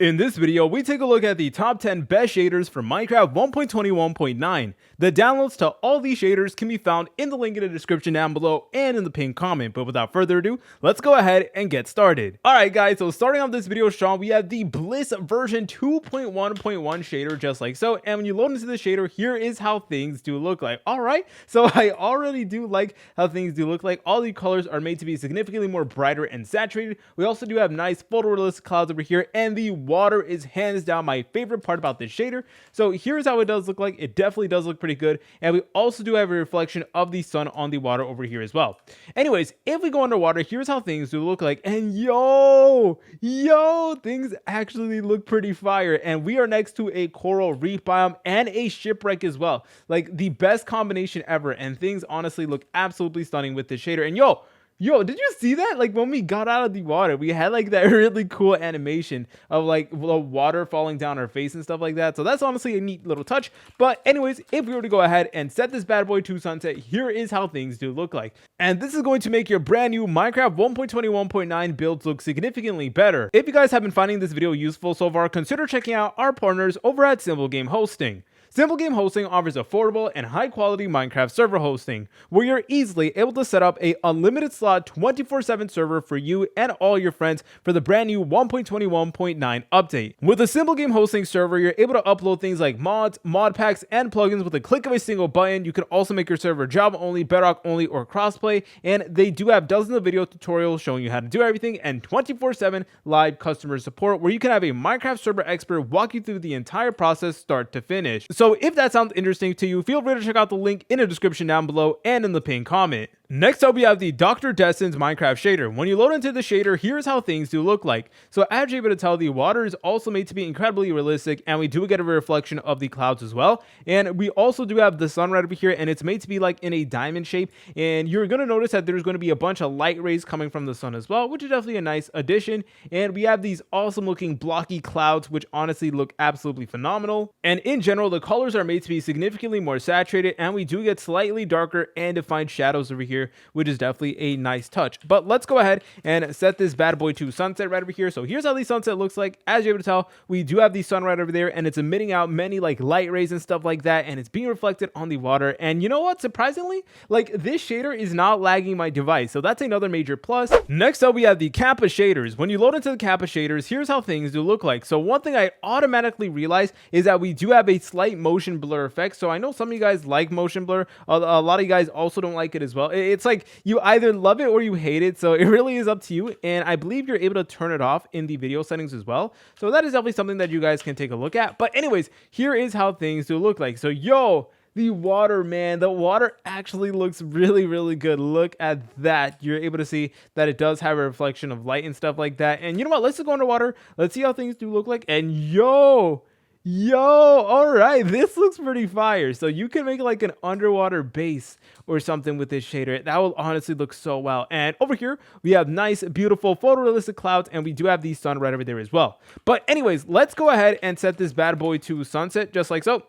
In this video, we take a look at the top 10 best shaders for Minecraft 1.21.9. The downloads to all these shaders can be found in the link in the description down below and in the pinned comment, but without further ado, let's go ahead and get started. Alright guys, so starting off this video, Sean, we have the Bliss version 2.1.1 shader just like so, and when you load into the shader, here is how things do look like. Alright, so I already do like how things do look like. All the colors are made to be significantly more brighter and saturated. We also do have nice photorealistic clouds over here, and the water is hands down my favorite part about this shader. So here's how it does look like. It definitely does look pretty good, and we also do have a reflection of the sun on the water over here as well. Anyways, if we go underwater, here's how things do look like, and yo, things actually look pretty fire. And we are next to a coral reef biome and a shipwreck as well, like the best combination ever, and things honestly look absolutely stunning with this shader. And yo, did you see that? Like when we got out of the water, we had like that really cool animation of like the water falling down our face and stuff like that. So that's honestly a neat little touch. But anyways, if we were to go ahead and set this bad boy to sunset, here is how things do look like. And this is going to make your brand new Minecraft 1.21.9 builds look significantly better. If you guys have been finding this video useful so far, consider checking out our partners over at Simple Game Hosting. Simple Game Hosting offers affordable and high-quality Minecraft server hosting, where you're easily able to set up a unlimited slot 24/7 server for you and all your friends for the brand new 1.21.9 update. With a Simple Game Hosting server, you're able to upload things like mods, mod packs, and plugins with a click of a single button. You can also make your server Java only, Bedrock only, or crossplay, and they do have dozens of video tutorials showing you how to do everything, and 24/7 live customer support, where you can have a Minecraft server expert walk you through the entire process start to finish. So if that sounds interesting to you, feel free to check out the link in the description down below and in the pinned comment. Next up, we have the Dr. Destens Minecraft shader. When you load into the shader, here's how things do look like. So as you're able to tell, the water is also made to be incredibly realistic, and we do get a reflection of the clouds as well. And we also do have the sun right over here, and it's made to be like in a diamond shape. And you're going to notice that there's going to be a bunch of light rays coming from the sun as well, which is definitely a nice addition. And we have these awesome looking blocky clouds, which honestly look absolutely phenomenal. And in general, the colors are made to be significantly more saturated, and we do get slightly darker and defined shadows over here, which is definitely a nice touch. But let's go ahead and set this bad boy to sunset right over here. So here's how the sunset looks like. As you're able to tell, we do have the sun right over there, and it's emitting out many like light rays and stuff like that, and it's being reflected on the water. And you know what, surprisingly, like this shader is not lagging my device, so that's another major plus. Next up, we have the Kappa shaders. When you load into the Kappa shaders, here's how things do look like. So one thing I automatically realized is that we do have a slight motion blur effect. So I know some of you guys like motion blur, a lot of you guys also don't like it as well. It's like you either love it or you hate it, so it really is up to you. And I believe you're able to turn it off in the video settings as well, so that is definitely something that you guys can take a look at. But anyways, here is how things do look like. So yo, the water, man, the water actually looks really good. Look at that. You're able to see that it does have a reflection of light and stuff like that. And you know what, let's just go underwater, let's see how things do look like. And yo, all right, this looks pretty fire. So you can make like an underwater base or something with this shader. That will honestly look so well. And over here we have nice beautiful photorealistic clouds, and we do have the sun right over there as well. But anyways, let's go ahead and set this bad boy to sunset just like so.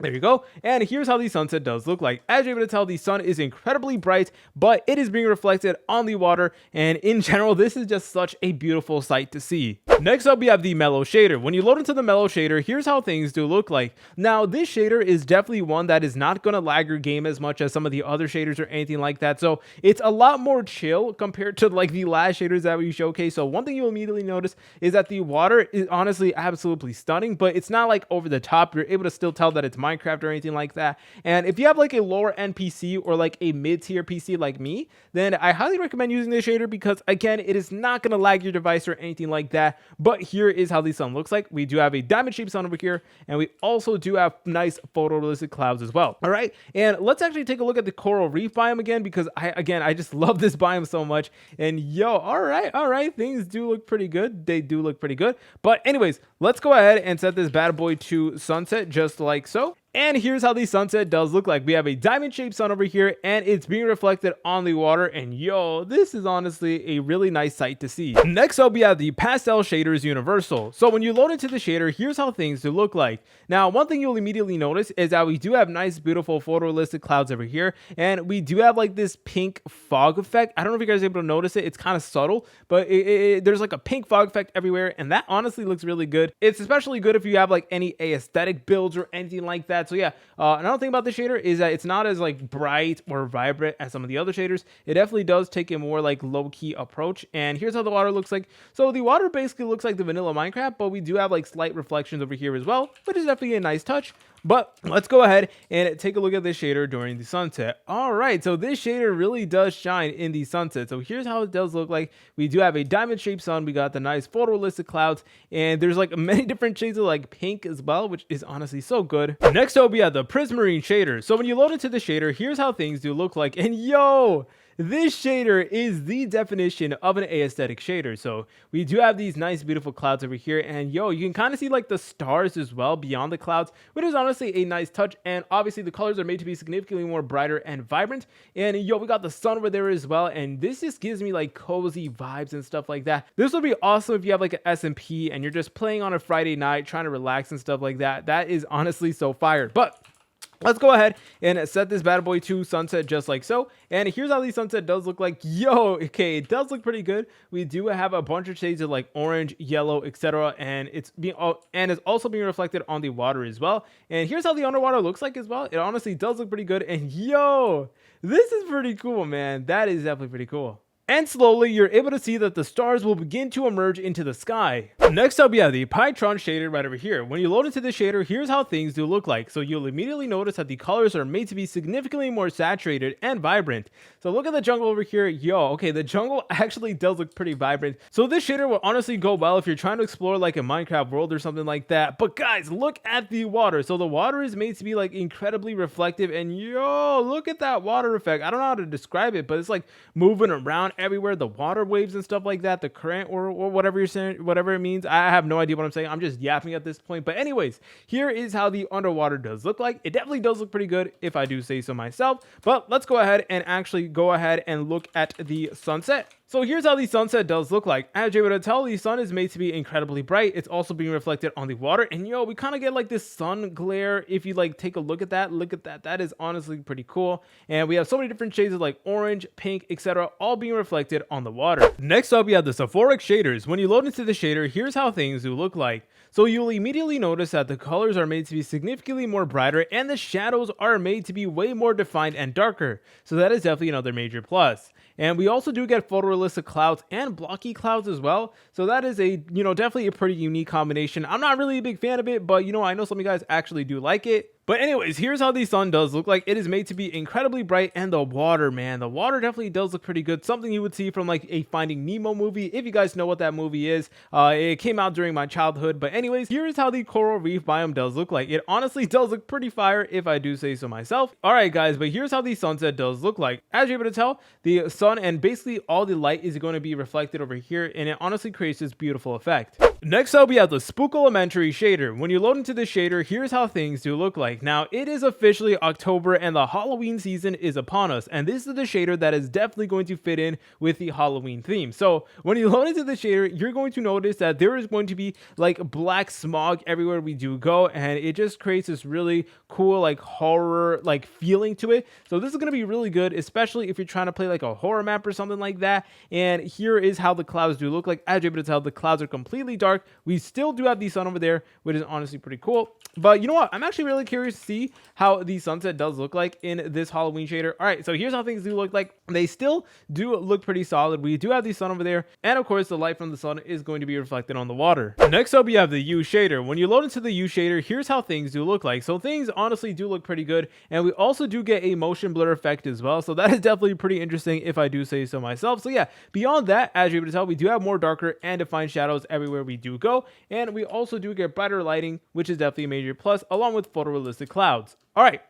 There you go. And here's how the sunset does look like. As you're able to tell, the sun is incredibly bright, but it is being reflected on the water. And in general, this is just such a beautiful sight to see. Next up, we have the Mellow shader. When you load into the Mellow shader, here's how things do look like. Now, this shader is definitely one that is not going to lag your game as much as some of the other shaders or anything like that. So it's a lot more chill compared to like the last shaders that we showcased. So one thing you'll immediately notice is that the water is honestly absolutely stunning, but it's not like over the top. You're able to still tell that it's Minecraft or anything like that. And if you have like a lower end PC or like a mid-tier PC like me, then I highly recommend using this shader, because again, it is not going to lag your device or anything like that. But here is how the sun looks like. We do have a diamond shaped sun over here, and we also do have nice photorealistic clouds as well. All right, and let's actually take a look at the coral reef biome again, because I just love this biome so much. And yo, all right, things do look pretty good. They do look pretty good. But anyways, let's go ahead and set this bad boy to sunset just like so. And here's how the sunset does look like. We have a diamond shaped sun over here and it's being reflected on the water, and yo, this is honestly a really nice sight to see. Next up, we have the pastel shaders universal. So when you load into the shader, here's how things do look like. Now, one thing you'll immediately notice is that we do have nice, beautiful photorealistic clouds over here, and we do have like this pink fog effect. I don't know if you guys are able to notice it. It's kind of subtle, but there's like a pink fog effect everywhere, and that honestly looks really good. It's especially good if you have like any aesthetic builds or anything like that. So yeah, another thing about the shader is that it's not as like bright or vibrant as some of the other shaders. It definitely does take a more like low-key approach. And here's how the water looks like. So the water basically looks like the vanilla Minecraft, but we do have like slight reflections over here as well, which is definitely a nice touch. But let's go ahead and take a look at this shader during the sunset. All right, so this shader really does shine in the sunset. So here's how it does look like. We do have a diamond shaped sun. We got the nice photorealistic clouds, and there's like many different shades of like pink as well, which is honestly so good. Next up, we have the Prismarine shader. So when you load into the shader, here's how things do look like. And yo, this shader is the definition of an aesthetic shader. So we do have these nice, beautiful clouds over here. And yo, you can kind of see like the stars as well beyond the clouds, which is honestly a nice touch. And obviously the colors are made to be significantly more brighter and vibrant. And yo, we got the sun over there as well. And this just gives me like cozy vibes and stuff like that. This would be awesome if you have like an SMP and you're just playing on a Friday night, trying to relax and stuff like that. That is honestly so fire. But let's go ahead and set this bad boy to sunset just like so. And here's how the sunset does look like. Yo, okay, it does look pretty good. We do have a bunch of shades of like orange, yellow, etc. And it's also being reflected on the water as well. And here's how the underwater looks like as well. It honestly does look pretty good. And yo, this is pretty cool, man. That is definitely pretty cool. And slowly, you're able to see that the stars will begin to emerge into the sky. Next up, we have the Pyvtron shader right over here. When you load into the shader, here's how things do look like. So you'll immediately notice that the colors are made to be significantly more saturated and vibrant. So look at the jungle over here. Yo, okay, the jungle actually does look pretty vibrant. So this shader will honestly go well if you're trying to explore like a Minecraft world or something like that. But guys, look at the water. So the water is made to be like incredibly reflective, and yo, look at that water effect. I don't know how to describe it, but it's like moving around everywhere, the water waves and stuff like that, the current or whatever you're saying, whatever it means. I have no idea what I'm saying. I'm just yapping at this point. But anyways, here is how the underwater does look like. It definitely does look pretty good if I do say so myself. But let's go ahead and look at the sunset. So here's how the sunset does look like. As you're able to tell, the sun is made to be incredibly bright. It's also being reflected on the water. And yo, we kind of get like this sun glare. If you like take a look at that, that is honestly pretty cool. And we have so many different shades of like orange, pink, etc. all being reflected on the water. Next up, we have the Sephoric shaders. When you load into the shader, here's how things do look like. So you'll immediately notice that the colors are made to be significantly more brighter and the shadows are made to be way more defined and darker. So that is definitely another major plus. And we also do get photorealistic clouds and blocky clouds as well. So that is a, definitely a pretty unique combination. I'm not really a big fan of it, but I know some of you guys actually do like it. But anyways, here's how the sun does look like. It is made to be incredibly bright, and the water, man, the water definitely does look pretty good. Something you would see from like a Finding Nemo movie, if you guys know what that movie is. It came out during my childhood. But anyways, here's how the coral reef biome does look like. It honestly does look pretty fire if I do say so myself. All right, guys, but here's how the sunset does look like. As you're able to tell, the sun and basically all the light is going to be reflected over here, and it honestly creates this beautiful effect. Next up, we have the Spook Elementary shader. When you load into the shader, here's how things do look like. Now, it is officially October and the Halloween season is upon us, and this is the shader that is definitely going to fit in with the Halloween theme. So when you load into the shader, you're going to notice that there is going to be like black smog everywhere we do go, and it just creates this really cool like horror like feeling to it. So this is going to be really good, especially if you're trying to play like a horror map or something like that. And here is how the clouds do look like. As you're able to tell, the clouds are completely dark. We still do have the sun over there, which is honestly pretty cool. But you know what? I'm actually really curious to see how the sunset does look like in this Halloween shader. All right, so here's how things do look like. They still do look pretty solid. We do have the sun over there, and of course, the light from the sun is going to be reflected on the water. Next up, we have the U shader. When you load into the U shader, here's how things do look like. So things honestly do look pretty good, and we also do get a motion blur effect as well. So that is definitely pretty interesting if I do say so myself. So yeah, beyond that, as you're able to tell, we do have more darker and defined shadows everywhere we do go, and we also do get brighter lighting, which is definitely a major plus, along with photorealistic clouds. All right,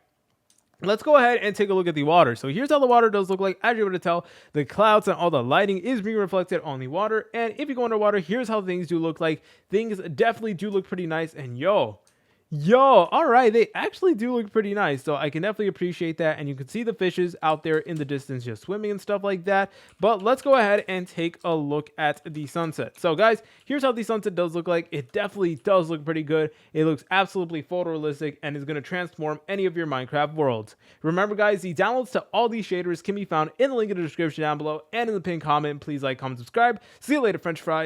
let's go ahead and take a look at the water. So here's how the water does look like. As you're able to tell, the clouds and all the lighting is being reflected on the water, and if you go underwater, here's how things do look like. Things definitely do look pretty nice, and yo, Yo, all right, they actually do look pretty nice, so I can definitely appreciate that. And you can see the fishes out there in the distance just swimming and stuff like that. But let's go ahead and take a look at the sunset. So guys, here's how the sunset does look like. It definitely does look pretty good. It looks absolutely photorealistic and is going to transform any of your Minecraft worlds. Remember guys, the downloads to all these shaders can be found in the link in the description down below and in the pinned comment. Please like, comment, subscribe. See you later, French fries.